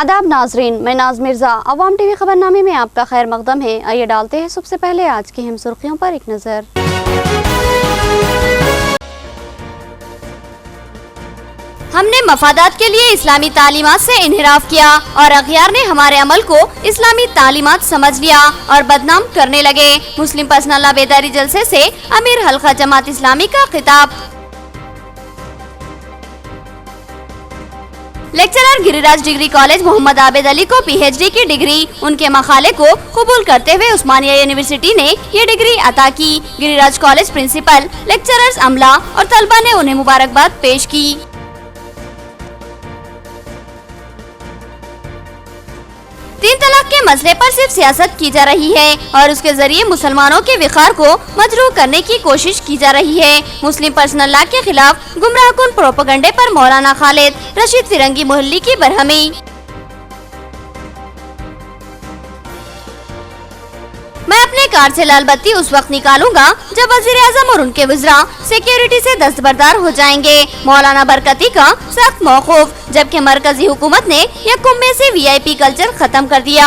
आदाब नाजरीन, मैं नाज मिर्ज़ा। अवाम टीवी खबरनामे में आपका खैर मकदम है। आइए डालते हैं सबसे पहले आज की अहम सुर्खियों पर एक नज़र। हमने मफादात के लिए इस्लामी तालीमात से इन्हिराफ किया और अगयार ने हमारे अमल को इस्लामी तालीमात समझ लिया और बदनाम करने लगे। मुस्लिम पर्सनल लॉ बेदारी जलसे से अमीर हल्का जमात इस्लामी का खिताब। Lecturer Giriraj degree college Mohammed Abid Ali को पीएचडी की डिग्री उनके मकाले को कबूल करते हुए उस्मानिया यूनिवर्सिटी ने ये डिग्री अता की। गिरिराज कॉलेज प्रिंसिपल, लेक्चरर्स, अमला और तलबा ने उन्हें मुबारकबाद पेश की। 3 तलाक के मसले पर सिर्फ सियासत की जा रही है और उसके जरिए मुसलमानों के विखार को मजरूह करने की कोशिश की जा रही है। मुस्लिम पर्सनल लॉ के खिलाफ गुमराहकुन प्रोपेगेंडे पर मौलाना खालिद रशीद फिरंगी मोहल्ली की बरहमी। मैं अपने कार से लाल बत्ती उस वक्त निकालूंगा जब वजीर आजम और उनके वज़रा सिक्योरिटी से दस्तबरदार हो जाएंगे। मौलाना बरकती का सख्त मौकूफ, जबकि मरकजी हुकूमत ने यकम में से वीआईपी कल्चर खत्म कर दिया।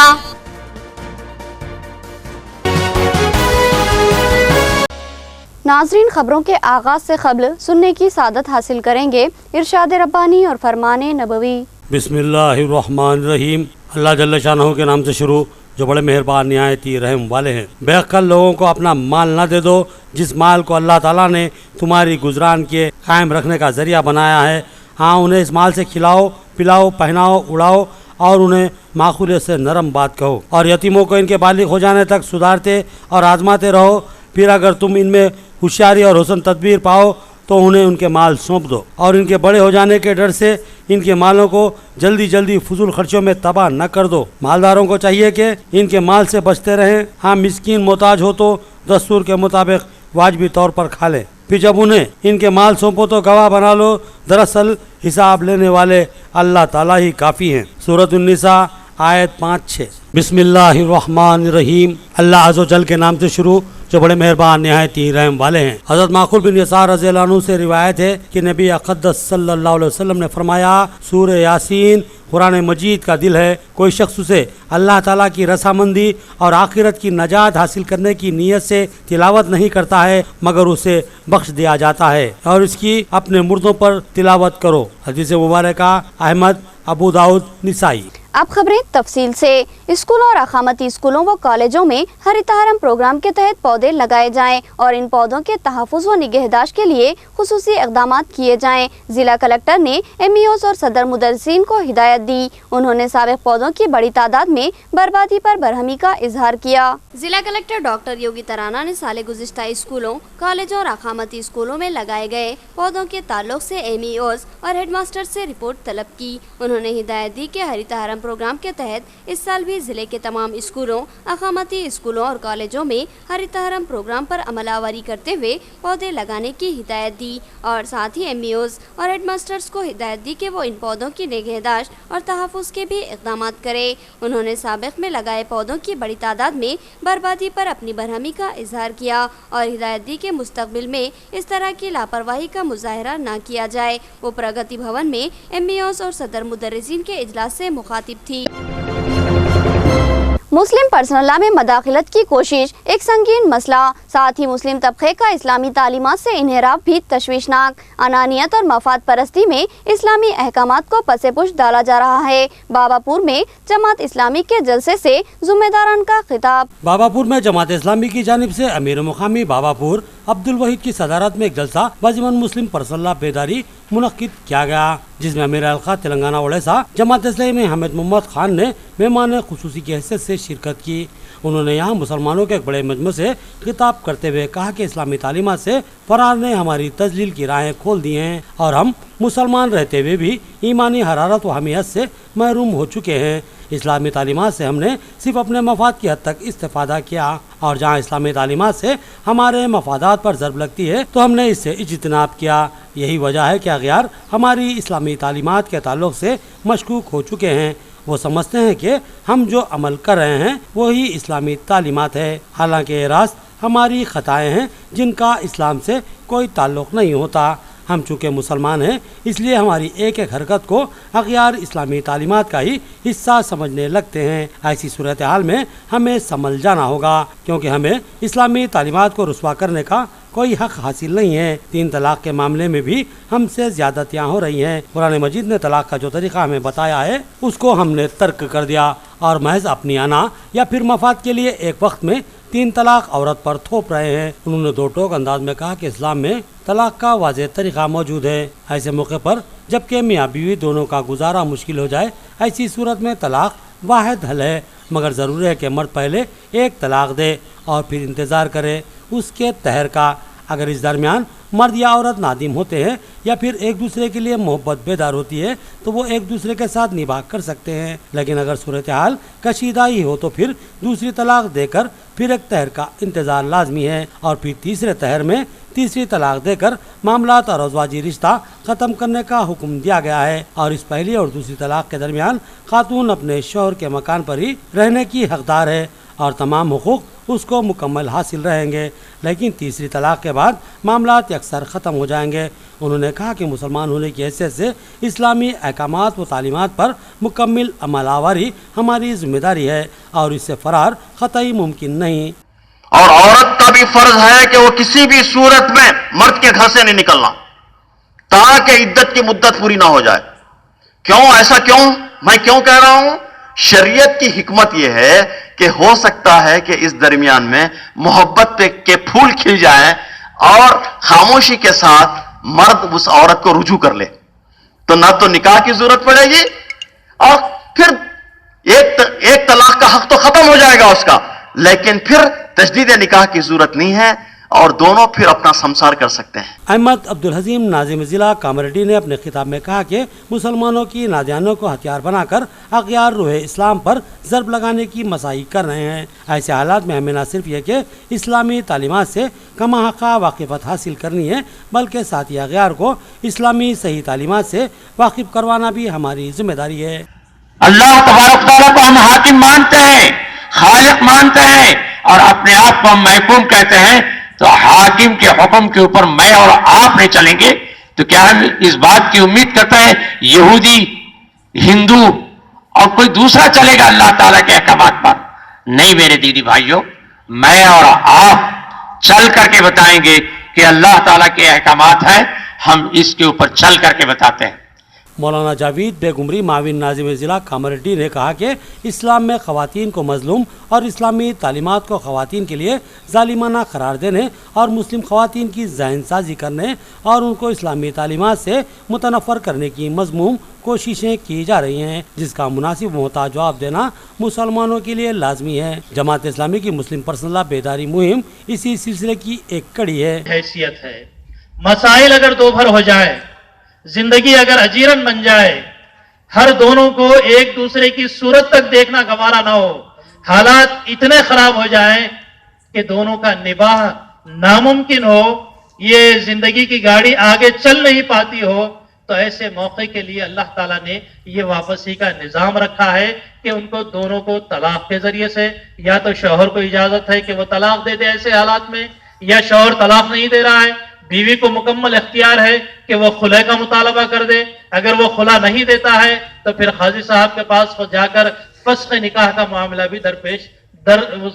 नाजरीन, खबरों के आगाज से क़ब्ल सुनने की सादत हासिल करेंगे इरशाद रब्बानी और फरमान नबवी। बिस्मिल्लाहिर्रहमानिर्रहीम। अल्लाह जल्ल शानहू के नाम से शुरू, जो बड़े मेहरबान निहायती रहम वाले हैं। बेअक्ल लोगों को अपना माल ना दे दो, जिस माल को अल्लाह ताला ने तुम्हारी गुजरान के कायम रखने का जरिया बनाया है। हाँ, उन्हें इस माल से खिलाओ, पिलाओ, पहनाओ, उड़ाओ और उन्हें माखूलियत से नरम बात कहो और यतीमों को इनके बालिग हो जाने तक सुधारते और आजमाते रहो। फिर अगर तुम इनमें होशियारी और हुस्न तदबीर पाओ तो उन्हें उनके माल सौंप दो और इनके बड़े हो जाने के डर से इनके मालों को जल्दी जल्दी फजूल खर्चों में तबाह न कर दो। मालदारों को चाहिए कि इनके माल से बचते रहें। हाँ, मिस्कीन मोहताज हो तो दस्तूर के मुताबिक वाजिबी तौर पर खा लें। फिर जब उन्हें इनके माल सौंपो तो गवाह बना लो। दरअसल हिसाब लेने वाले अल्लाह ताला ही काफ़ी हैं। सूरत उन्निसा आयत 5-6। बिस्मिल्लाहिर्रहमानिर्रहीम। अल्लाह अज़्ज़ व जल के नाम से शुरू, जो बड़े मेहरबान निहायती रहम वाले हैं। हज़रत माक़ूल बिन यसार रज़ियल्लाहु अन्हु से रिवायत है कि नबी अक़द्दस सल्लल्लाहु अलैहि वसल्लम ने फरमाया, सूरह यासीन कुरान मजीद का दिल है। कोई शख्स उसे अल्लाह ताला की रसामंदी और आखिरत की नजात हासिल करने की नीयत से तिलावत नहीं करता है मगर उसे बख्श दिया जाता है और इसकी अपने मुर्दों पर तिलावत करो। हदीस मुबारका अहमद, अबू दाऊद, निसाई। अब खबरें तफसील से। स्कूलों और अखामती स्कूलों व कॉलेजों में हरित हरम प्रोग्राम के तहत पौधे लगाए जाएं और इन पौधों के तहफ़्फ़ुज़ व निगहदाश्त के लिए खुसूसी इक़दामात किए जाएं। जिला कलेक्टर ने एमईओज़ और सदर मुदर्रिसीन को हिदायत दी। उन्होंने साबिक़ पौधों की बड़ी तादाद में बर्बादी पर बरहमी का इजहार किया। जिला कलेक्टर डॉक्टर योगी तराना ने साले गुज़िश्ता स्कूलों, कॉलेजों और अखामती स्कूलों में लगाए गए पौधों के ताल्लुक से एमईओज़ और हेडमास्टर से रिपोर्ट तलब की। उन्होंने हिदायत दी कि हरित हरम प्रोग्राम के तहत इस साल भी जिले के तमाम स्कूलों, अखामती स्कूलों और कॉलेजों में हरित हरम प्रोग्राम पर अमलावरी करते हुए पौधे लगाने की हिदायत दी और साथ ही एमईओज़ और हेडमास्टर्स को हिदायत दी कि वो इन पौधों की निगहदाश्त और तहफ़्फ़ुज़ के भी इक़दामात करें। उन्होंने साबिक़ में लगाए पौधों की बड़ी तादाद में बर्बादी पर अपनी बरहमी का इजहार किया और हिदायत दी कि मुस्तक़बिल में इस तरह की लापरवाही का मुज़ाहरा न किया जाए। वो प्रगति भवन में एमईओज़ और सदर मुदर्रिसीन के इजलास से मुखातिब थी। मुस्लिम पर्सनल लॉ में मदाखिलत की कोशिश एक संगीन मसला, साथ ही मुस्लिम तबके का इस्लामी तालीमात से इन्हिराफ भी तशवीशनाक। अनानियत और मफाद परस्ती में इस्लामी अहकामात को पसे पुश डाला जा रहा है। बाबापुर में जमात इस्लामी के जलसे से ज़िम्मेदारान का खिताब। बाबापुर में जमात इस्लामी की जानिब से अमीर मुकामी बाबापुर अब्दुल वहीद की सदारत में एक जलसा वाजिबन मुस्लिम पर्सनल लॉ बेदारी मुनक्किद किया गया, जिसमें अमीर अलखा तेलंगाना ओडिशा जमात इस्लामी हमीद मोहम्मद खान ने मेहमान खुसूसी की हैसियत से शिरकत की। उन्होंने यहाँ मुसलमानों के एक बड़े मजमू से खिताब करते हुए कहा कि इस्लामी तालीमात से फरार ने हमारी तजलील की राहें खोल दी हैं और हम मुसलमान रहते हुए भी ईमानी हरारत व हमीयत से महरूम हो चुके हैं। इस्लामी तालीमात से हमने सिर्फ अपने मफाद की हद तक इस्तेफादा किया और जहाँ इस्लामी तालीमात से हमारे मफादात पर ज़रब लगती है तो हमने इससे इज्तनाब किया। यही वजह है कि अगयार हमारी इस्लामी तालीमात के ताल्लुक़ से मशकूक हो चुके हैं। वो समझते हैं कि हम जो अमल कर रहे हैं वही इस्लामी तालीमात है, हालांकि ये रास्त हमारी ख़ताएँ हैं जिनका इस्लाम से कोई ताल्लुक़ नहीं होता। ہم چونکہ مسلمان ہیں اس لیے ہماری ایک ایک حرکت کو اغیار اسلامی تعلیمات کا ہی حصہ سمجھنے لگتے ہیں۔ ایسی صورتحال میں ہمیں سنبھل جانا ہوگا، کیونکہ ہمیں اسلامی تعلیمات کو رسوا کرنے کا کوئی حق حاصل نہیں ہے۔ 3 طلاق کے معاملے میں بھی ہم سے زیادتیاں ہو رہی ہیں۔ قرآن مجید نے طلاق کا جو طریقہ ہمیں بتایا ہے اس کو ہم نے ترک کر دیا اور محض اپنی انا یا پھر مفاد کے لیے ایک وقت میں 3 طلاق عورت پر تھوپ رہے ہیں۔ انہوں نے 2 ٹوک انداز میں کہا کہ اسلام میں طلاق کا واضح طریقہ موجود ہے۔ ایسے موقع پر جبکہ میاں بیوی دونوں کا گزارا مشکل ہو جائے، ایسی صورت میں طلاق واحد حل ہے، مگر ضروری ہے کہ مرد پہلے ایک طلاق دے اور پھر انتظار کرے اس کے طہر کا۔ اگر اس درمیان مرد یا عورت نادم ہوتے ہیں یا پھر ایک دوسرے کے لیے محبت بیدار ہوتی ہے تو وہ ایک دوسرے کے ساتھ نباہ کر سکتے ہیں، لیکن اگر صورتحال کشیدہ ہی ہو تو پھر دوسری طلاق دے کر پھر ایک طہر کا انتظار لازمی ہے، اور پھر تیسرے طہر میں تیسری طلاق دے کر معاملات اور ازواجی رشتہ ختم کرنے کا حکم دیا گیا ہے۔ اور اس پہلی اور دوسری طلاق کے درمیان خاتون اپنے شوہر کے مکان پر ہی رہنے کی حقدار ہے اور تمام حقوق اس کو مکمل حاصل رہیں گے، لیکن تیسری طلاق کے بعد معاملات اکثر ختم ہو جائیں گے۔ انہوں نے کہا کہ مسلمان ہونے کی حیثیت سے اسلامی احکامات و تعلیمات پر مکمل عمل آوری ہماری ذمہ داری ہے اور اس سے فرار قطعی ممکن نہیں۔ اور عورت کا بھی فرض ہے کہ وہ کسی بھی صورت میں مرد کے گھر سے نہیں نکلنا تاکہ عدت کی مدت پوری نہ ہو جائے۔ کیوں ایسا کیوں؟ میں کیوں کہہ رہا ہوں؟ شریعت کی حکمت یہ ہے کہ ہو سکتا ہے کہ اس درمیان میں محبت کے پھول کھل جائیں اور خاموشی کے ساتھ مرد اس عورت کو رجوع کر لے، تو نہ تو نکاح کی ضرورت پڑے گی اور پھر ایک طلاق کا حق تو ختم ہو جائے گا اس کا، لیکن پھر تجدید نکاح کی ضرورت نہیں ہے اور دونوں پھر اپنا سمسار کر سکتے ہیں۔ احمد عبدالحزیم ناظم ضلع کامریڈی نے اپنے خطاب میں کہا کہ مسلمانوں کی نادیانوں کو ہتھیار بنا کر اغیار روح اسلام پر ضرب لگانے کی مساعی کر رہے ہیں۔ ایسے حالات میں ہمیں نہ صرف یہ کہ اسلامی تعلیمات سے کما حقہ واقفیت حاصل کرنی ہے بلکہ ساتھ ہی اغیار کو اسلامی صحیح تعلیمات سے واقف کروانا بھی ہماری ذمہ داری ہے۔ اللہ تبارک تعالیٰ کو ہم حاکم مانتے ہیں، خالق مانتے ہیں اور اپنے آپ کو ہم محکوم کہتے ہیں، تو حاکم کے حکم کے اوپر میں اور آپ نہیں چلیں گے تو کیا ہم اس بات کی امید کرتے ہیں یہودی، ہندو اور کوئی دوسرا چلے گا اللہ تعالیٰ کے احکامات پر؟ نہیں میرے دیدی بھائیوں، میں اور آپ چل کر کے بتائیں گے کہ اللہ تعالیٰ کے احکامات ہیں، ہم اس کے اوپر چل کر کے بتاتے ہیں۔ مولانا جاوید بیگمری معاون ناظم ضلع کامریڈی نے کہا کہ اسلام میں خواتین کو مظلوم اور اسلامی تعلیمات کو خواتین کے لیے ظالمانہ قرار دینے اور مسلم خواتین کی ذہن سازی کرنے اور ان کو اسلامی تعلیمات سے متنفر کرنے کی مذموم کوششیں کی جا رہی ہیں، جس کا مناسب محتاط جواب دینا مسلمانوں کے لیے لازمی ہے۔ جماعت اسلامی کی مسلم پرسنل لا بیداری مہم اسی سلسلے کی ایک کڑی ہے۔ حیثیت ہے، مسائل اگر دو بھر ہو جائے، زندگی اگر اجیرن بن جائے، ہر دونوں کو ایک دوسرے کی صورت تک دیکھنا گوارا نہ ہو، حالات اتنے خراب ہو جائیں کہ دونوں کا نباہ ناممکن ہو، یہ زندگی کی گاڑی آگے چل نہیں پاتی ہو، تو ایسے موقع کے لیے اللہ تعالیٰ نے یہ واپسی کا نظام رکھا ہے کہ ان کو دونوں کو طلاق کے ذریعے سے، یا تو شوہر کو اجازت ہے کہ وہ طلاق دے دے ایسے حالات میں، یا شوہر طلاق نہیں دے رہا ہے، بیوی کو مکمل اختیار ہے کہ وہ خلع کا مطالبہ کر دے، اگر وہ خلع نہیں دیتا ہے تو پھر قاضی صاحب کے پاس جا کر فسخ نکاح کا معاملہ بھی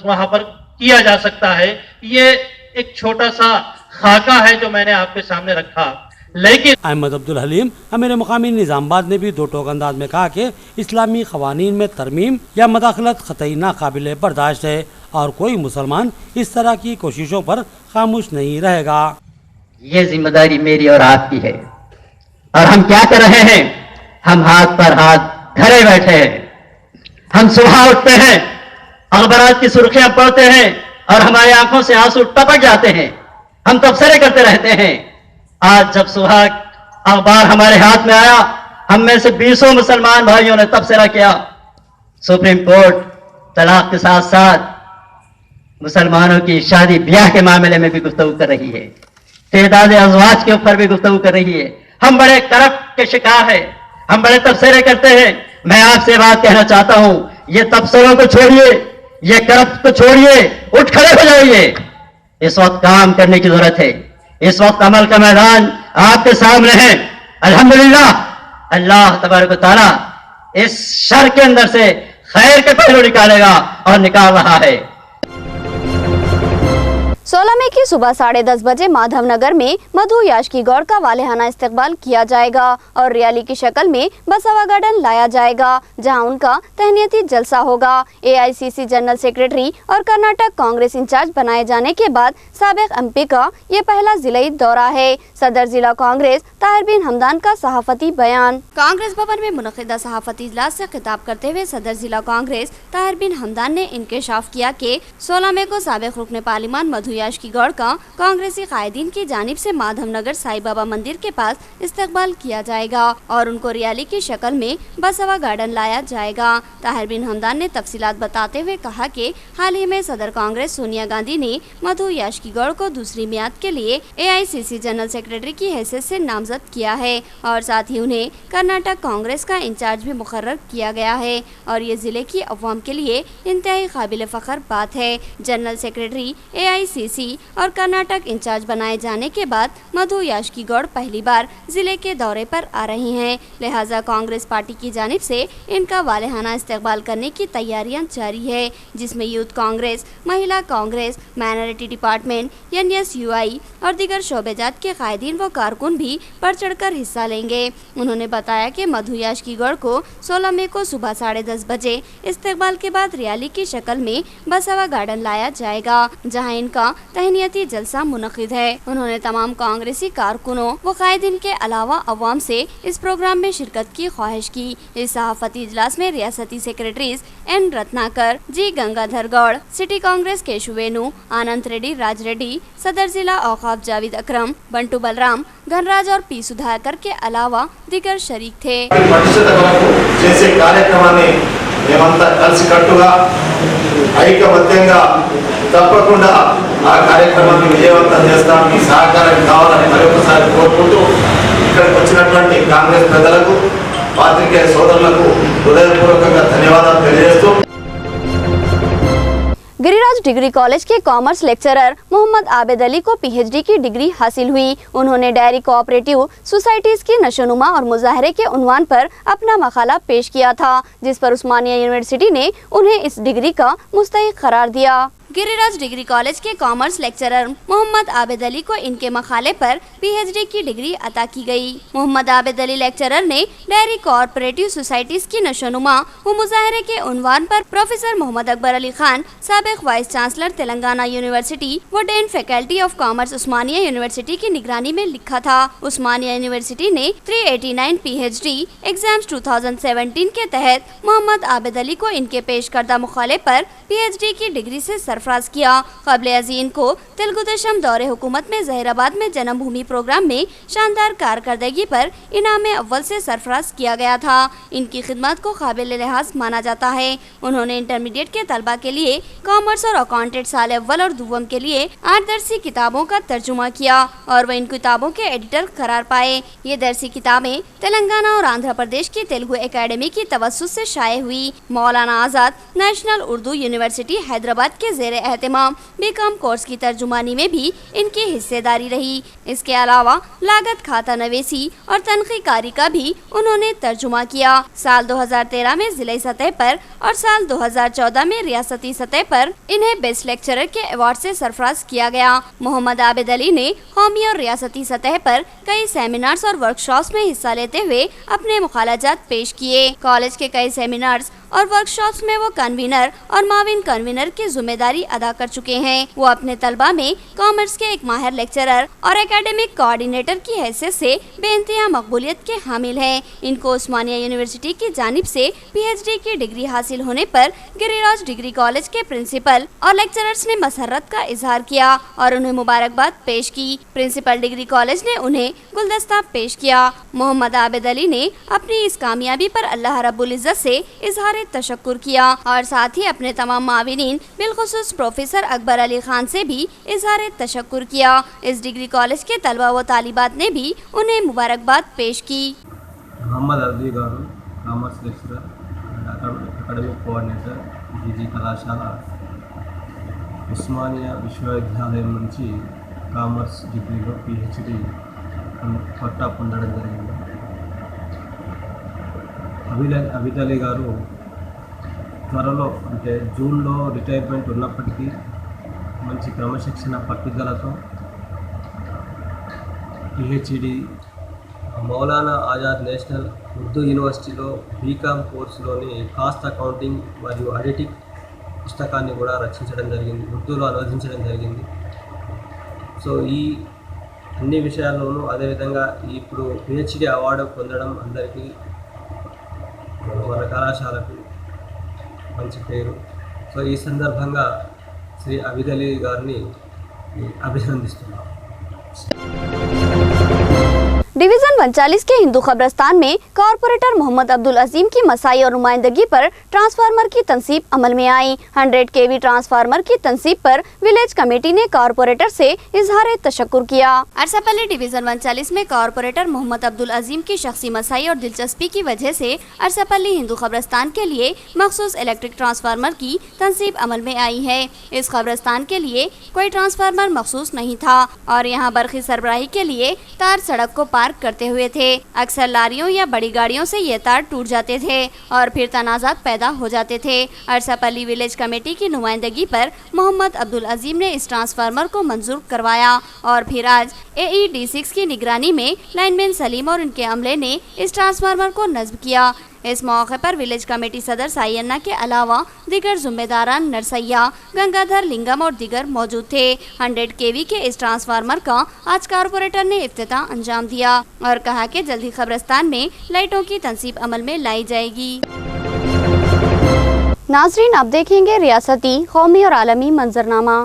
وہاں پر کیا جا سکتا ہے۔ یہ ایک چھوٹا سا خاکہ ہے جو میں نے آپ کے سامنے رکھا، لیکن احمد عبدالحلیم امیر مقامی نظام آباد نے بھی 2 ٹوک انداز میں کہا کہ اسلامی قوانین میں ترمیم یا مداخلت قطعی ناقابل برداشت ہے اور کوئی مسلمان اس طرح کی کوششوں پر خاموش نہیں رہے گا۔ یہ ذمہ داری میری اور آپ کی ہے، اور ہم کیا کر رہے ہیں؟ ہم ہاتھ پر ہاتھ دھرے بیٹھے ہیں۔ ہم صبح اٹھتے ہیں، اخبارات کی سرخیاں پڑھتے ہیں اور ہماری آنکھوں سے آنسو ٹپک جاتے ہیں، ہم تبصرے کرتے رہتے ہیں۔ آج جب صبح اخبار ہمارے ہاتھ میں آیا، ہم میں سے 20 مسلمان بھائیوں نے تبصرہ کیا۔ سپریم کورٹ طلاق کے ساتھ ساتھ مسلمانوں کی شادی بیاہ کے معاملے میں بھی گفتگو کر رہی ہے، تعداد ازواج کے اوپر بھی گفتگو کر رہی ہے۔ ہم بڑے کرپٹ کے شکار ہیں، ہم بڑے تبصرے کرتے ہیں۔ میں آپ سے بات کہنا چاہتا ہوں، یہ تبصروں کو چھوڑیے، یہ کرپٹ کو چھوڑیے، اٹھ کھڑے ہو جائیے۔ اس وقت کام کرنے کی ضرورت ہے، इस वक्त अमल का मैदान आपके सामने है। अल्हम्दुलिल्लाह, अल्लाह तबारक व तआला इस शर के अंदर से खैर के पहलू निकालेगा और निकाल रहा है। 16 मई की सुबह 10:30 बजे माधव नगर में मधु याशकी गौड़ का वालेहाना इस्तकबाल किया जाएगा और रैली की शक्ल में बसवा गार्डन लाया जाएगा, जहां उनका तहनीती जलसा होगा। AICC जनरल सेक्रेटरी और कर्नाटक कांग्रेस इंचार्ज बनाए जाने के बाद साबिक MP का ये पहला जिलाई दौरा है। सदर जिला कांग्रेस ताहिर बिन हमदान का सहाफती बयान। कांग्रेस भवन में मुनक़िदा सहाफती इजलास से खिताब करते हुए सदर जिला कांग्रेस ताहिर बिन हमदान ने इंकशाफ किया कि 16 मई को साबिक रुकने पार्लिमान मधु याशकी गौड़ का कांग्रेसी कायदीन की जानिब से माधव नगर साई बाबा मंदिर के पास इस्तकबाल किया जाएगा और उनको रैली की शक्ल में बसवा गार्डन लाया जाएगा। ताहिर बिन हमदान ने तफसीलात बताते हुए कहा कि हाल ही में सदर कांग्रेस सोनिया गांधी ने मधु याशकी गौड़ को दूसरी मियाद के लिए AICC जनरल सेक्रेटरी की हैसियत से नामजद किया है और साथ ही उन्हें कर्नाटक कांग्रेस का इंचार्ज भी मुकर्रर किया गया है और ये जिले की अवाम के लिए इंतहाई काबिल फख्र बात है। जनरल सेक्रेटरी AICC और कर्नाटक इंचार्ज बनाए जाने के बाद मधु याशकी गौड़ पहली बार जिले के दौरे पर आ रही हैं, लिहाजा कांग्रेस पार्टी की जानिब से इनका वालेहाना इस्तकबाल करने की तैयारियां जारी है, जिसमें यूथ कांग्रेस, महिला कांग्रेस, माइनॉरिटी डिपार्टमेंट, NSUI और दीगर शोबेजात के कायदीन व कारकुन भी बढ़ चढ़कर हिस्सा लेंगे। उन्होंने बताया कि मधु याशकी गौड़ को 16 मई को सुबह 10:30 बजे इस्तकबाल के बाद रैली की शक्ल में बसवा गार्डन लाया जाएगा, जहां इनका तहनीती जलसा मुनक़िद है। उन्होंने तमाम कांग्रेसी कारकुनों व कायदीन के अलावा अवाम से इस प्रोग्राम में शिरकत की ख्वाहिश की। इस सहाफती इजलास में रियासती secretaries N Ratnakar, G Gangadhar Goud, city Congress Keshu Venu, Anand Reddy, Raj Reddy, सदर जिला औकाफ जावेद अकरम, बंटू बलराम, घनराज और P सुधाकर के अलावा दीगर शरीक थे। చేసే కార్యక్రమాన్ని మేమంతా కలిసికట్టుగా ఐకమత్యంగా తప్పకుండా ఆ కార్యక్రమాన్ని విజయవంతం చేస్తాం। మీ సహకారం కావాలని మరొకసారి కోరుకుంటూ ఇక్కడికి వచ్చినటువంటి కాంగ్రెస్ ప్రజలకు, పాత్రికేయ సోదరులకు హృదయపూర్వకంగా ధన్యవాదాలు తెలియజేస్తూ गिरिराज डिग्री कॉलेज के कॉमर्स लेक्चरर मोहम्मद आबिद अली को PhD की डिग्री हासिल हुई। उन्होंने डेयरी कोऑपरेटिव सोसाइटीज की नशोनुमा और मुजाहरे के उन्वान पर अपना मकाला पेश किया था, जिस पर उस्मानिया यूनिवर्सिटी ने उन्हें इस डिग्री का मुस्तहिक करार दिया। गिरिराज डिग्री कॉलेज के कॉमर्स लेक्चरर मोहम्मद आबिद अली को इनके मकाले पर PhD की डिग्री अता की गई। मोहम्मद आबिद अली लेक्चरर ने डेयरी कोऑपरेटिव सोसाइटीज की नशोनुमा व मुजाहरे के उन्वान पर प्रोफेसर मोहम्मद अकबर अली खान, साबिक वाइस चांसलर तेलंगाना यूनिवर्सिटी व dean faculty of commerce Osmania University की निगरानी में लिखा था। उस्मानिया यूनिवर्सिटी ने 389 PhD एग्जाम्स 2017 के तहत मोहम्मद आबिद अली को इनके पेश करदा मकाले पर PhD की डिग्री से सरफराज किया। क़ब्ल अज़ीन को तेलुगु देशम दौरे हुकूमत में जहीराबाद में जन्मभूमि प्रोग्राम में शानदार कारकर्दगी पर इनाम अव्वल से सरफराज किया गया था। इनकी खिदमत को काबिल लिहाज माना जाता है। उन्होंने इंटरमीडिएट के तलबा के लिए कॉमर्स और अकाउंटेंट साल अव्वल और दुव्वम के लिए 8 दरसी किताबों का तर्जुमा किया और वह इन किताबों के एडिटर करार पाए। ये दरसी किताबें तेलंगाना और आंध्र प्रदेश की तेलुगु एकेडमी की तवस्सुत से शाये हुई। मौलाना आज़ाद नेशनल उर्दू यूनिवर्सिटी हैदराबाद के ज़ेरे एहतमाम BCom कोर्स की तर्जुमानी में भी इनकी हिस्सेदारी रही। इसके अलावा लागत खाता नवेसी और तनखीकारी का भी उन्होंने तर्जुमा किया। साल 2013 में जिले सतह पर और साल 2014 में रियासती सतह पर इन्हें बेस्ट लेक्चरर के अवार्ड से सरफराज किया गया। मोहम्मद आबिद अली ने कौमी और रियासती सतह पर कई सेमिनार्स और वर्कशॉप्स में हिस्सा लेते हुए अपने मुखालजात पेश किए। कॉलेज के कई सेमिनार्स और वर्कशॉप्स में वो कन्वीनर और माविन कन्वीनर की जिम्मेदारी अदा कर चुके हैं। वो अपने तलबा में कॉमर्स के एक माहिर लेक्चरर और एकेडमिक कोऑर्डिनेटर की हैसियत से बेइंतहा मकबूलियत के हामिल हैं। इनको उस्मानिया यूनिवर्सिटी की जानिब से PhD की डिग्री हासिल होने पर गिरिराज डिग्री कॉलेज के प्रिंसिपल और लेक्चरर्स ने मसरत का इजहार किया और उन्हें मुबारकबाद पेश की। प्रिंसिपल डिग्री कॉलेज ने उन्हें गुलदस्ता पेश किया। मोहम्मद आबिद अली ने अपनी इस कामयाबी पर अल्लाह रब्बुल इज्जत से इजहार तशक्कुर किया और साथ ही अपने तमाम माविनीन बिलखुसूस प्रोफेसर अकबर अली खान से भी इजहार तशक्कुर किया। इस डिग्री कॉलेज के तलबा व तालिबात ने भी उन्हें मुबारकबाद पेश की। Mohammed Ali garu commerce lecturer academic coordinator GG కళాశాల ఉస్మానియా విశ్వవిద్యాలయం నుంచి కామర్స్ డిగ్రీలో పిహెచ్డి పట్టా పొందడం జరిగింది. అబిద్ అలీ గారు త్వరలో అంటే జూన్లో రిటైర్మెంట్ ఉన్నప్పటికీ మంచి క్రమశిక్షణ పట్టుదలతో పిహెచ్డి మౌలానా ఆజాద్ నేషనల్ ఉర్దూ యూనివర్సిటీలో బీకామ్ కోర్సులోని కాస్ట్ అకౌంటింగ్ మరియు ఆడిటింగ్ పుస్తకాన్ని కూడా రచించడం జరిగింది, ఉర్దూలో అనువదించడం జరిగింది. సో ఈ అన్ని విషయాల్లోనూ అదేవిధంగా ఇప్పుడు పిహెచ్డి అవార్డు పొందడం అందరికీ మన కళాశాలకు మంచి పేరు. సో ఈ సందర్భంగా శ్రీ అబిద్ అలీ గారిని అభినందిస్తున్నాం. डिवीजन 39 के हिंदू कब्रिस्तान में कॉरपोरेटर मोहम्मद अब्दुल अजीम की मसाई और नुमाइंदगी पर ट्रांसफार्मर की तनसीब अमल में आई। 100 kV ट्रांसफार्मर की तनसीब पर विलेज कमेटी ने कॉरपोरेटर से इजहार तशक्कुर किया। अरसापल्ली डिवीजन 39 में कॉरपोरेटर मोहम्मद अब्दुल अजीम की शख्सी मसाई और दिलचस्पी की वजह से अरसापल्ली हिंदू कब्रिस्तान के लिए मखसूस इलेक्ट्रिक ट्रांसफार्मर की तनसीब अमल में आई है। इस कब्रिस्तान के लिए कोई ट्रांसफार्मर मखसूस नहीं था और यहाँ बरखी सरबराही के लिए तार सड़क को पार्क करते हुए थे। अक्सर लारियों या बड़ी गाड़ियों से ये तार टूट जाते थे और फिर तनाज़ात पैदा हो जाते थे। अरसापल्ली विलेज कमेटी की नुमाइंदगी पर मोहम्मद अब्दुल अजीम ने इस ट्रांसफार्मर को मंजूर करवाया और फिर आज AED6 की निगरानी में लाइनमैन सलीम और उनके अमले ने इस ट्रांसफार्मर को नस्ब किया। इस मौके पर विलेज कमेटी सदर सायन्ना के अलावा दीगर जिम्मेदारान नरसैया, गंगाधर, लिंगम और दीगर मौजूद थे। 100 kV के इस ट्रांसफार्मर का आज कॉरपोरेटर ने इफ्तिताह अंजाम दिया और कहा कि जल्द ही कब्रिस्तान में लाइटों की तनसीब अमल में लाई जाएगी। नाज़रीन, अब देखेंगे रियासती, कौमी और आलमी मंजरनामा।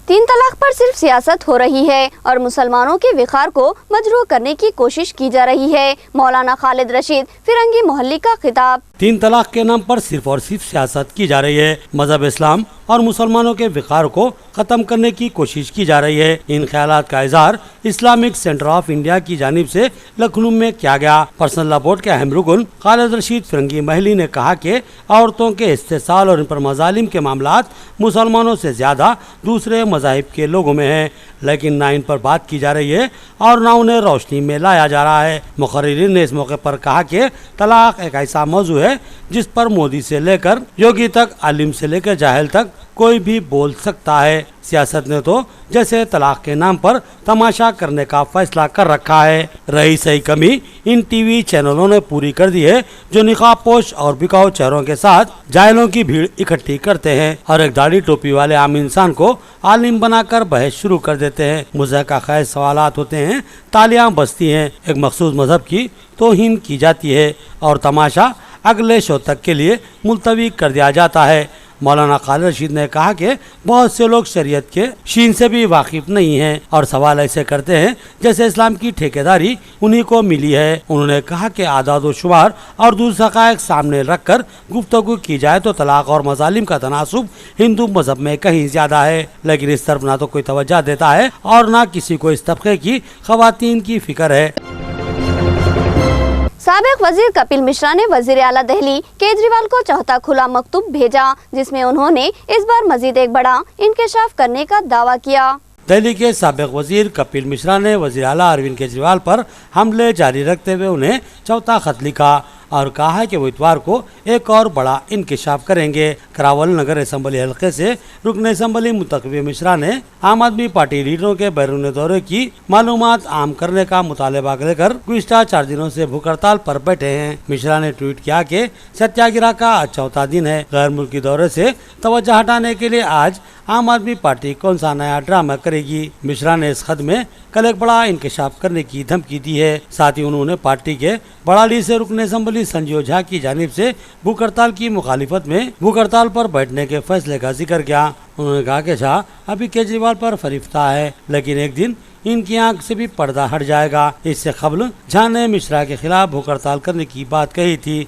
तीन तलाक पर सिर्फ सियासत हो रही है और मुसलमानों के विकार को मजरूह करने की कोशिश की जा रही है। मौलाना खालिद रशीद फिरंगी मोहल्ली का खिताब। तीन तलाक के नाम पर सिर्फ और सिर्फ सियासत की जा रही है। मजहब इस्लाम और मुसलमानों के विकार को खत्म करने की कोशिश की जा रही है। इन ख्यालात का इजहार इस्लामिक सेंटर ऑफ इंडिया की जानिब से लखनऊ में किया गया। पर्सनल लॉ बोर्ड के अहम रुकन खालिद रशीद फिरंगी महली ने कहा कि औरतों के इस्तेसाल और इन पर मजालिम के मामलात मुसलमानों से ज्यादा दूसरे मज़ाहिब के लोगों में है, लेकिन ना इन पर बात की जा रही है और ना उन्हें रोशनी में लाया जा रहा है। मुखर्रिरीन ने इस मौके पर कहा कि तलाक एक ऐसा मौजू है जिस पर मोदी से लेकर योगी तक, आलिम से लेकर जाहिल तक कोई भी बोल सकता है। सियासत ने तो जैसे तलाक के नाम पर तमाशा करने का फैसला कर रखा है। रही सही कमी इन टीवी चैनलों ने पूरी कर दी है जो निकाब पोश और बिकाऊ चेहरों के साथ जाहिलों की भीड़ इकट्ठी करते हैं और एक दाढ़ी टोपी वाले आम इंसान को आलिम बनाकर बहस शुरू कर देते हैं। मुज़हका खैज सवालात होते हैं, तालियां बजती हैं, एक मखसूस मजहब की तौहीन की जाती है और तमाशा अगले शो तक के लिए मुलतवी कर दिया जाता है। मौलाना खालिद रशीद ने कहा कि बहुत से लोग शरीयत के शीन से भी वाकिफ नहीं हैं और सवाल ऐसे करते हैं जैसे इस्लाम की ठेकेदारी उन्हीं को मिली है। उन्होंने कहा कि आदाद व शुमार और दूसरे हक़ाइक़ सामने रखकर गुफ्तगू की जाए तो तलाक और मजालिम का तनासुब हिंदू मजहब में कहीं ज्यादा है, लेकिन इस तरफ ना तो कोई तवज्जो देता है और ना किसी को इस तबके की ख़वातीन की फिक्र है। साबिक वजीर कपिल मिश्रा ने वजीर आला दिल्ली केजरीवाल को चौथा खुला मकतूब भेजा जिसमें उन्होंने इस बार मजीद एक बड़ा इंकशाफ करने का दावा किया। दिल्ली के साबिक वजीर कपिल मिश्रा ने वजीर आला अरविंद केजरीवाल पर हमले जारी रखते हुए उन्हें चौथा खत लिखा और कहा है कि वो इतवार को एक और बड़ा इंकशाफ करेंगे। करावल नगर असम्बली हल्के से रुकन असम्बली मुतकवी मिश्रा ने आम आदमी पार्टी लीडरों के बैरून दौरे की मालूमात आम करने का मुतालबा लेकर गुज़िश्ता 4 दिनों से भूख हड़ताल पर बैठे हैं। मिश्रा ने ट्वीट किया कि सत्याग्रह का आज चौथा दिन है। गैर मुल्की दौरे से तवज्जो हटाने के लिए आज आम आदमी पार्टी कौन सा नया ड्रामा करेगी। मिश्रा ने इस खत में कल एक बड़ा इंकशाफ करने की धमकी दी है। साथ ही उन्होंने पार्टी के बड़ाली से रुकन असम्बली संजीव झा की जानिब से भूख हड़ताल की मुखालिफत में भूख हड़ताल पर बैठने के फैसले का जिक्र किया। उन्होंने कहा कि झा अभी केजरीवाल पर फरिफ्ता है, लेकिन एक दिन इनकी आंख से भी पर्दा हट जाएगा। इससे कबल झा ने मिश्रा के खिलाफ भूख हड़ताल करने की बात कही थी।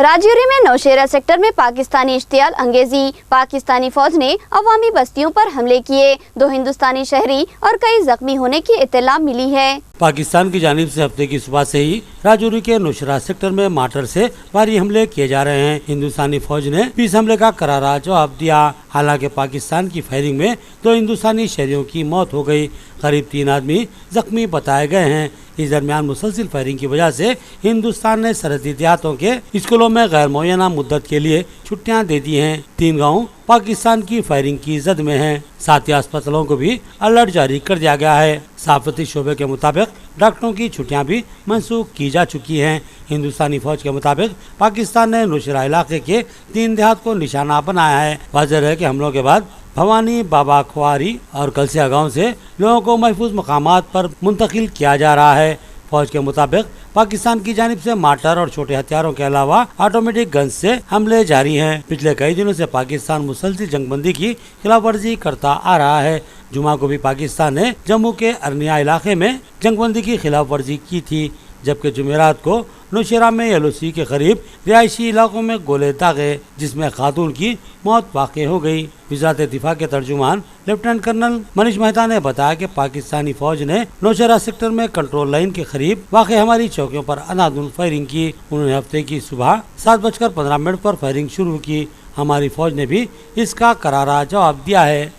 राजौरी में नौशेरा सेक्टर में पाकिस्तानी इश्तियाल अंगेजी पाकिस्तानी फौज ने अवामी बस्तियों पर हमले किए। 2 हिंदुस्तानी शहरी और कई जख्मी होने की इत्तला मिली है। पाकिस्तान की जानिब से हफ्ते की सुबह से ही राजौरी के नौशेरा सेक्टर में मार्टर से भारी हमले किए जा रहे हैं। हिंदुस्तानी फौज ने इस हमले का करारा जवाब दिया। हालांकि पाकिस्तान की फायरिंग में 2 हिंदुस्तानी शहरियों की मौत हो गई, करीब 3 आदमी जख्मी बताए गए हैं। इस दरमियान मुसलसिल फायरिंग की वजह से हिंदुस्तान ने सरहदी देहातों के स्कूलों में गैर मुअय्यना मुद्दत के लिए छुट्टियां दे दी हैं। 3 गाँव पाकिस्तान की फायरिंग की जद में हैं। साथ ही अस्पतालों को भी अलर्ट जारी कर दिया गया है। सहाफती शोबे के मुताबिक डॉक्टरों की छुट्टियां भी मंसूख की जा चुकी हैं। हिंदुस्तानी फौज के मुताबिक पाकिस्तान ने नौशेरा इलाके के 3 देहात को निशाना बनाया है। वाज़ेह है कि हमलों के बाद भवानी, बाबा खुआरी और कलसिया गांव से लोगों को महफूज मकामात पर मुंतकिल किया जा रहा है। फौज के मुताबिक पाकिस्तान की जानिब से मार्टर और छोटे हथियारों के अलावा ऑटोमेटिक गन से हमले जारी हैं। पिछले कई दिनों से पाकिस्तान मुसलसिल जंगबंदी की खिलाफ वर्जी करता आ रहा है। जुमा को भी पाकिस्तान ने जम्मू के अरनिया इलाके में जंगबंदी की खिलाफ वर्जी की थी, जबकि जुमेरात को नौशेरा में LOC के करीब रिहायशी इलाकों में गोले दागे, जिसमें खातून की मौत वाक़ हो गई। वज़ारत दिफा के तर्जुमान लेफ्टिनेंट कर्नल मनीष मेहता ने बताया कि पाकिस्तानी फौज ने नौशेरा सेक्टर में कंट्रोल लाइन के करीब वाक़ हमारी चौकियों पर अनादुल फायरिंग की। उन्होंने हफ्ते की सुबह 7:15 पर फायरिंग शुरू की। हमारी फौज ने भी इसका करारा जवाब दिया है।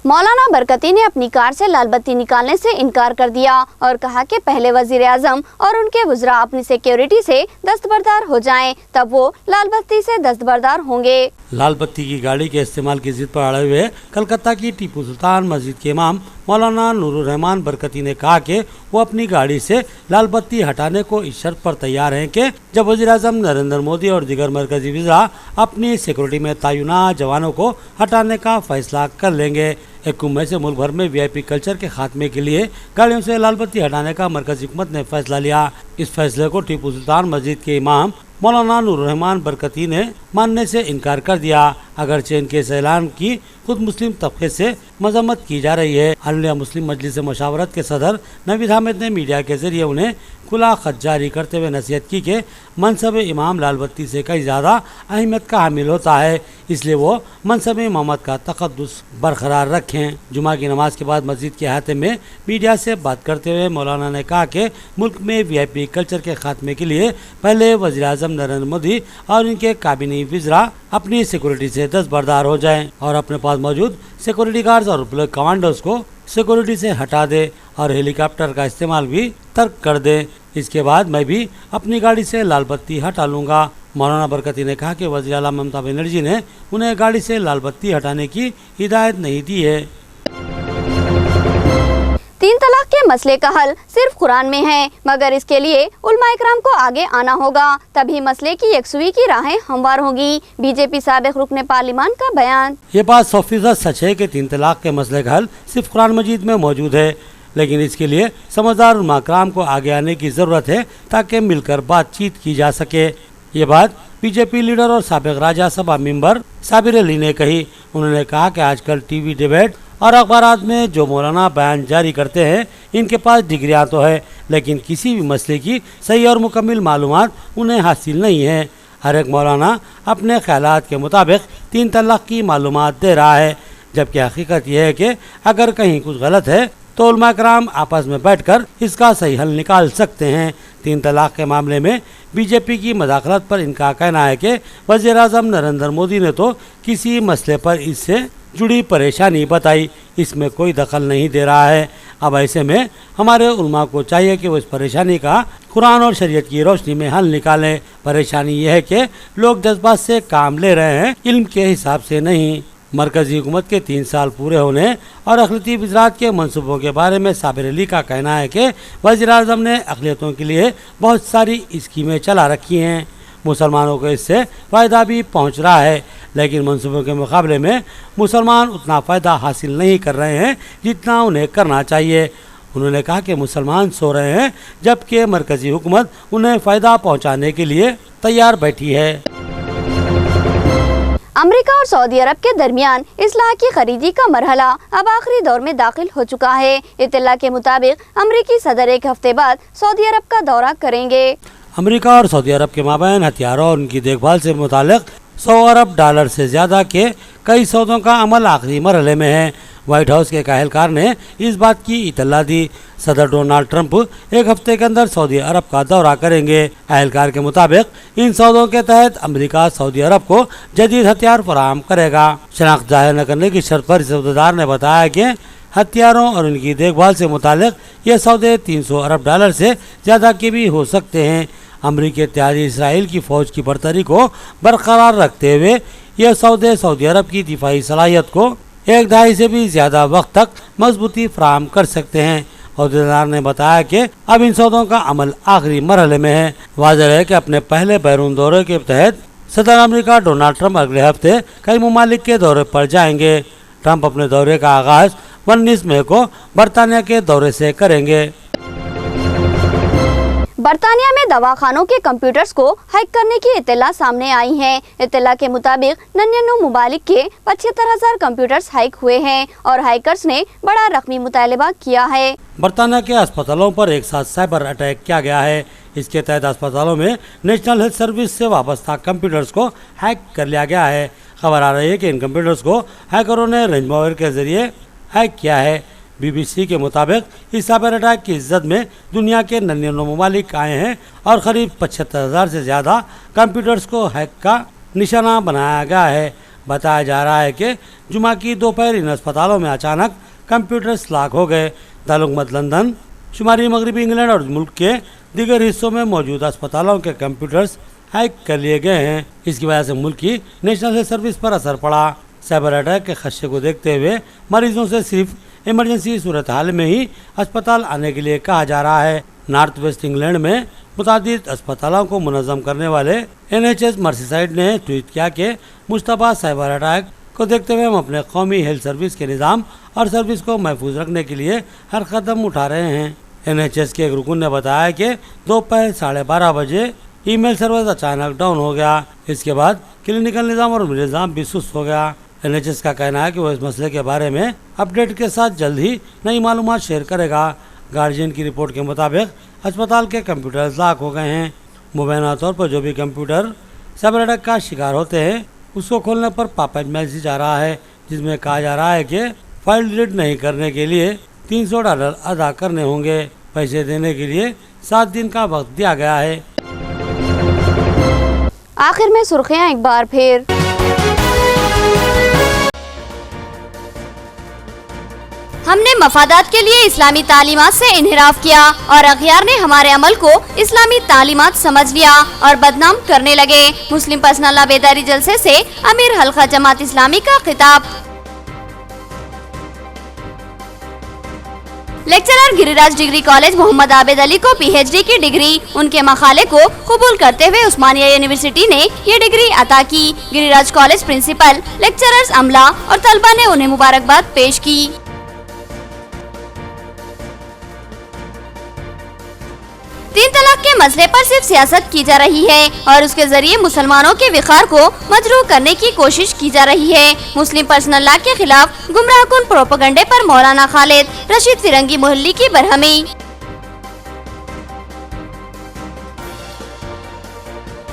मौलाना बरकती ने अपनी कार से लाल बत्ती निकालने से इनकार कर दिया और कहा कि पहले वजीर आजम और उनके वज़रा अपनी सिक्योरिटी से दस्तबरदार हो जाएं, तब वो लाल बत्ती से दस्तबरदार होंगे। लाल बत्ती की गाड़ी के इस्तेमाल की जिद पर अड़े हुए कलकत्ता की टीपू सुल्तान मस्जिद के इमाम मौलाना नूरुर रहमान बरकती ने कहा कि वो अपनी गाड़ी से लाल बत्ती हटाने को इस शर्त पर तैयार हैं कि जब वज़ीर आज़म नरेंद्र मोदी और दीगर मरकजी वज़रा अपनी सिक्योरिटी में तैनात जवानों को हटाने का फैसला कर लेंगे। 1 मई से मुल्क भर में VIP कल्चर के खात्मे के लिए गाड़ियों से लाल बत्ती हटाने का मरकजी हुकूमत ने फैसला लिया। इस फैसले को टीपू सुल्तान मस्जिद के इमाम मौलाना नूरुर रहमान बरकती ने मानने से इनकार कर दिया। अगरचे इनके इस ऐलान की खुद मुस्लिम तबके से मजम्मत की जा रही है। अल मुस्लिम मजलिस मशावरत के सदर नवीद हामिद ने मीडिया के जरिए उन्हें खुला खत जारी करते हुए नसीहत की कि मनसब इमाम लाल बत्ती से कई ज़्यादा अहमियत का हामिल होता है, इसलिए वो मनसब इमामत का तक़द्दुस बरकरार रखें। जुमा की नमाज के बाद मस्जिद के अहाते में मीडिया से बात करते हुए मौलाना ने कहा कि मुल्क में VIP कल्चर के खात्मे के लिए पहले वज़ीर आज़म नरेंद्र मोदी और इनके काबिनी वज़रा अपनी सिक्योरिटी से दस्तबरदार हो जाएं और अपने पास मौजूद सिक्योरिटी गार्ड्स और ब्लैक कमांडोज को सिक्योरिटी से हटा दे और हेलीकॉप्टर का इस्तेमाल भी तर्क कर दे। इसके बाद मैं भी अपनी गाड़ी से लाल बत्ती हटा लूँगा। मौलाना बरकती ने कहा कि वज़ीर आला ममता बनर्जी ने उन्हें गाड़ी से लाल बत्ती हटाने की हिदायत नहीं दी है। 3 तलाक के मसले का हल सिर्फ कुरान में है, मगर इसके लिए उलमा इकराम को आगे आना होगा, तभी मसले की यकसुई की राहें हमवार होगी। BJP साबिक़ रुकने पार्लिमान का बयान। ये बात 100% सच है कि 3 तलाक के मसले का हल सिर्फ कुरान मजीद में मौजूद है, लेकिन इसके लिए समझदार उलमा इकराम को आगे आने की ज़रूरत है ताकि मिलकर बातचीत की जा सके। ये बात BJP लीडर और साबिक़ राज्यसभा मेंबर साबिर अली ने कही। उन्होंने कहा कि आजकल TV डिबेट और अखबारात में जो मौलाना बयान जारी करते हैं, इनके पास डिग्रियाँ तो है, लेकिन किसी भी मसले की सही और मुकम्मल मालूमात उन्हें हासिल नहीं है। हर एक मौलाना अपने ख्यालात के मुताबिक 3 तलाक की मालूमात दे रहा है, जबकि हकीकत यह है कि अगर कहीं कुछ गलत है तो उलमा इकराम आपस में बैठकर इसका सही हल निकाल सकते हैं। 3 तलाक के मामले में BJP की मदाखलत पर इनका कहना है कि वज़ीर आज़म नरेंद्र मोदी ने तो किसी मसले पर इससे जुड़ी परेशानी बताई, इसमें कोई दखल नहीं दे रहा है। अब ऐसे में हमारे उलमा को चाहिए कि वो इस परेशानी का कुरान और शरीयत की रोशनी में हल निकालें। परेशानी यह है कि लोग जज्बात से काम ले रहे हैं, इल्म के हिसाब से नहीं। मरकजी हुकूमत के 3 साल पूरे होने और अक़लियती वज़रात के मंसूबों के बारे में साबिर अली का कहना है कि वज़ीर आज़म ने अक़लियतों के लिए बहुत सारी स्कीमें चला रखी हैं। मुसलमानों को इससे फ़ायदा भी पहुंच रहा है, लेकिन मंसूबों के मुकाबले में मुसलमान उतना फ़ायदा हासिल नहीं कर रहे हैं जितना उन्हें करना चाहिए। उन्होंने कहा कि मुसलमान सो रहे हैं, जबकि मरकजी हुकूमत उन्हें फ़ायदा पहुंचाने के लिए तैयार बैठी है। अमेरिका और सऊदी अरब के दरमियान इसलाह की खरीदी का मरहला अब आखिरी दौर में दाखिल हो चुका है। इत्तला के मुताबिक अमरीकी सदर 1 हफ्ते बाद सऊदी अरब का दौरा करेंगे। अमेरिका और सऊदी अरब के माबैन हथियारों और उनकी देखभाल से मुतालिक $100 अरब से ज़्यादा के कई सौदों का अमल आखिरी मरहले में है। व्हाइट हाउस के एक अहलकार ने इस बात की इतला दी। सदर डोनाल्ड ट्रंप एक हफ्ते के अंदर सऊदी अरब का दौरा करेंगे। अहलकार के मुताबिक इन सौदों के तहत अमेरिका सऊदी अरब को जदीद हथियार फराहम करेगा। शनाख्त जाहिर न करने की शर्त पर सौदेदार ने बताया कि हथियारों और उनकी देखभाल से मुतालिक ये सौदे $300 अरब से ज़्यादा के भी हो सकते हैं। अमरीकी इत्तेहादी इसराइल की फ़ौज की बरतरी को बरकरार रखते हुए ये सौदे सऊदी अरब की दिफाई सलाहियत को एक दहाई से भी ज़्यादा वक्त तक मजबूती फराहम कर सकते हैं। अहदेदार ने बताया कि अब इन सौदों का अमल आखिरी मरहले में है। वाज़ेह है कि अपने पहले बैरून दौरे के तहत सदर अमेरिका डोनाल्ड ट्रंप अगले हफ्ते कई ममालिक के दौरे पर जाएंगे। ट्रंप अपने दौरे का आगाज़ 19 मई को बरतानिया के दौरे से करेंगे। बरतानिया में दवाखानों के कंप्यूटर्स को हैक करने की इत्तला सामने आई है। इत्तला के मुताबिक 99 मुमालिक के 75,000 कंप्यूटर्स हैक हुए हैं और हैकर्स ने बड़ा रकमी मुतालबा किया है। बरतानिया के अस्पतालों पर एक साथ साइबर अटैक किया गया है। इसके तहत अस्पतालों में नेशनल हेल्थ सर्विस से वाबस्ता कंप्यूटर्स को हैक कर लिया गया है। खबर आ रही है कि इन कंप्यूटर्स को हैकरों ने रेंजमावर के जरिए हैक किया है। BBC के मुताबिक इस साइबर अटैक की इज्जत में दुनिया के 99 ममालिक आए हैं और करीब 75,000 से ज़्यादा कंप्यूटर्स को हैक का निशाना बनाया गया है। बताया जा रहा है कि जुमा की दोपहर इन अस्पतालों में अचानक कंप्यूटर्स लॉक हो गए। दारुल लंदन, शुमारी मगरबी इंग्लैंड और मुल्क के दीगर हिस्सों में मौजूद अस्पतालों के कंप्यूटर्स हैक कर लिए गए हैं। इसकी वजह से मुल्क की नेशनल हेल्थ सर्विस पर असर पड़ा। साइबर अटैक के खदशे को देखते हुए मरीजों से सिर्फ इमरजेंसी सूरत हाल में ही अस्पताल आने के लिए कहा जा रहा है। नॉर्थ वेस्ट इंग्लैंड में मुतादिद अस्पतालों को मुनज़्ज़म करने वाले NHS मर्सीसाइड ने ट्वीट किया कि मुश्तबा साइबर अटैक को देखते हुए हम अपने कौमी हेल्थ सर्विस के निज़ाम और सर्विस को महफूज रखने के लिए हर कदम उठा रहे हैं। NHS के एक रुकन ने बताया कि दोपहर 12:30 बजे ईमेल सर्वर अचानक डाउन हो गया। इसके बाद क्लिनिकल निज़ाम और निज़ाम भी सुस्त हो गया। NHS का कहना है कि वो इस मसले के बारे में अपडेट के साथ जल्द ही नई मालूमात शेयर करेगा। गार्जियन की रिपोर्ट के मुताबिक अस्पताल के कंप्यूटर लॉक हो गए हैं। मुबैना तौर पर जो भी कंप्यूटर साइबर अटैक का शिकार होते हैं उसको खोलने पर पॉपअप मैसेज आ रहा है जिसमें कहा जा रहा है कि फाइल डिलीट नहीं करने के लिए $300 अदा करने होंगे। पैसे देने के लिए 7 दिन का वक्त दिया गया है। आखिर में सुर्खियां एक बार फिर। हमने मफादात के लिए इस्लामी तालीमात से इन्हिराफ किया और अगयार ने हमारे अमल को इस्लामी तालीमात समझ लिया और बदनाम करने लगे। मुस्लिम पर्सनल लॉ बेदारी जलसे से अमीर हल्का जमात इस्लामी का खिताब। Lecturer Giriraj degree college Mohammed Abid Ali को PhD की डिग्री। उनके मकाले को कबूल करते हुए उस्मानिया यूनिवर्सिटी ने ये डिग्री अता की। गिरिराज कॉलेज प्रिंसिपल, लेक्चरर्स, अमला और तलबा ने उन्हें मुबारकबाद पेश की। 3 तलाक के मसले पर सिर्फ सियासत की जा रही है और उसके जरिए मुसलमानों के विखार को मजरूह करने की कोशिश की जा रही है। मुस्लिम पर्सनल लॉ के खिलाफ गुमराहकुन प्रोपेगेंडे पर मौलाना खालिद रशीद फिरंगी मोहल्ली की बरहमी।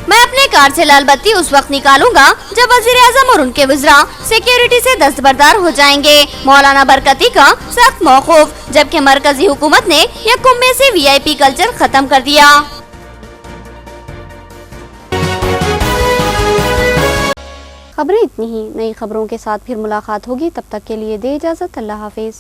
मैं अपने कार से लाल बत्ती उस वक्त निकालूंगा जब वज़ीर-ए-आज़म और उनके वज़रा सिक्योरिटी से दस्तबरदार हो जाएंगे। मौलाना बरकती का सख्त मौक़ूफ़, जबकि मरकजी हुकूमत ने यकम में से VIP कल्चर खत्म कर दिया। खबरें इतनी ही। नई खबरों के साथ फिर मुलाकात होगी, तब तक के लिए दे इजाज़त। अल्लाह हाफिज़।